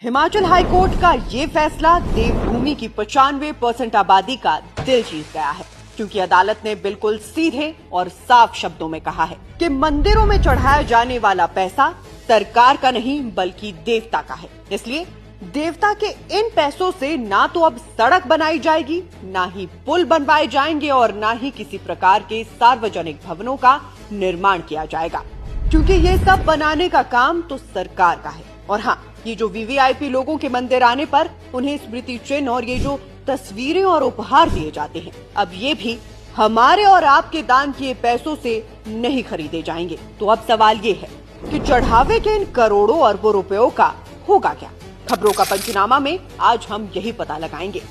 Himachal high court का ये फैसला देवभूमि की 95% आबादी का दिल जीत गया है, क्योंकि अदालत ने बिल्कुल सीधे और साफ शब्दों में कहा है कि मंदिरों में चढ़ाया जाने वाला पैसा सरकार का नहीं बल्कि देवता का है। इसलिए देवता के इन पैसों से ना तो अब सड़क बनाई जाएगी, ना ही पुल बनवाए जाएंगे और ना ही किसी प्रकार के सार्वजनिक भवनों का निर्माण किया जाएगा, क्योंकि ये सब बनाने का काम तो सरकार का है। और हाँ, ये जो वीवीआईपी लोगों के मंदिर आने पर उन्हें स्मृति चिन्ह और ये जो तस्वीरें और उपहार दिए जाते हैं, अब ये भी हमारे और आपके दान किए पैसों से नहीं खरीदे जाएंगे। तो अब सवाल ये है कि चढ़ावे के इन करोड़ों अरबों रुपयों का होगा क्या? खबरों का पंचनामा में आज हम यही पता लगाएंगे।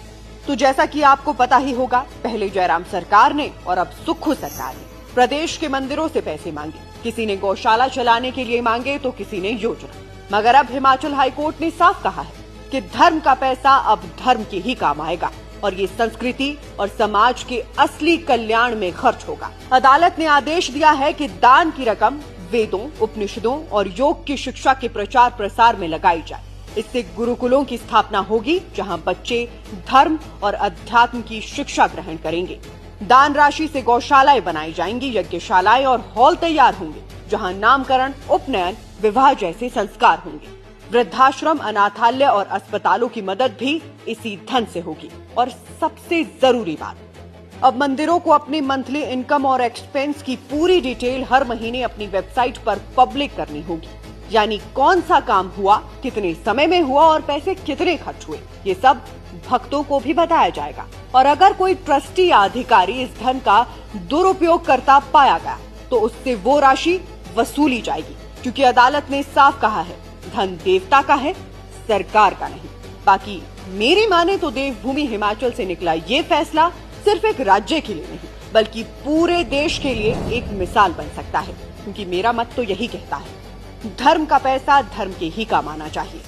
तो जैसा कि आपको पता ही होगा, पहले जयराम सरकार ने और अब सुक्खू सरकार ने प्रदेश के मंदिरों से पैसे मांगे। किसी ने गौशाला चलाने के लिए मांगे तो किसी ने योजना। मगर अब हिमाचल हाईकोर्ट ने साफ कहा है कि धर्म का पैसा अब धर्म के ही काम आएगा और ये संस्कृति और समाज के असली कल्याण में खर्च होगा। अदालत ने आदेश दिया है कि दान की रकम वेदों, उपनिषदों और योग की शिक्षा के प्रचार प्रसार में लगाई जाए। इससे गुरुकुलों की स्थापना होगी, जहां बच्चे धर्म और अध्यात्म की शिक्षा ग्रहण करेंगे। दान राशि से गौशालाएं बनाई जाएंगी, यज्ञशालाएं और हॉल तैयार होंगे, जहां नामकरण, उपनयन, विवाह जैसे संस्कार होंगे। वृद्धाश्रम, अनाथालय और अस्पतालों की मदद भी इसी धन से होगी। और सबसे जरूरी बात, अब मंदिरों को अपनी मंथली इनकम और एक्सपेंस की पूरी डिटेल हर महीने अपनी वेबसाइट पर पब्लिक करनी होगी। यानी कौन सा काम हुआ, कितने समय में हुआ और पैसे कितने खर्च हुए, ये सब भक्तों को भी बताया जाएगा। और अगर कोई ट्रस्टी या अधिकारी इस धन का दुरुपयोग करता पाया गया तो उससे वो राशि वसूली जाएगी, क्योंकि अदालत ने साफ कहा है धन देवता का है, सरकार का नहीं। बाकी मेरी माने तो देवभूमि हिमाचल से निकला ये फैसला सिर्फ एक राज्य के लिए नहीं बल्कि पूरे देश के लिए एक मिसाल बन सकता है, क्योंकि मेरा मत तो यही कहता है, धर्म का पैसा धर्म के ही काम आना चाहिए।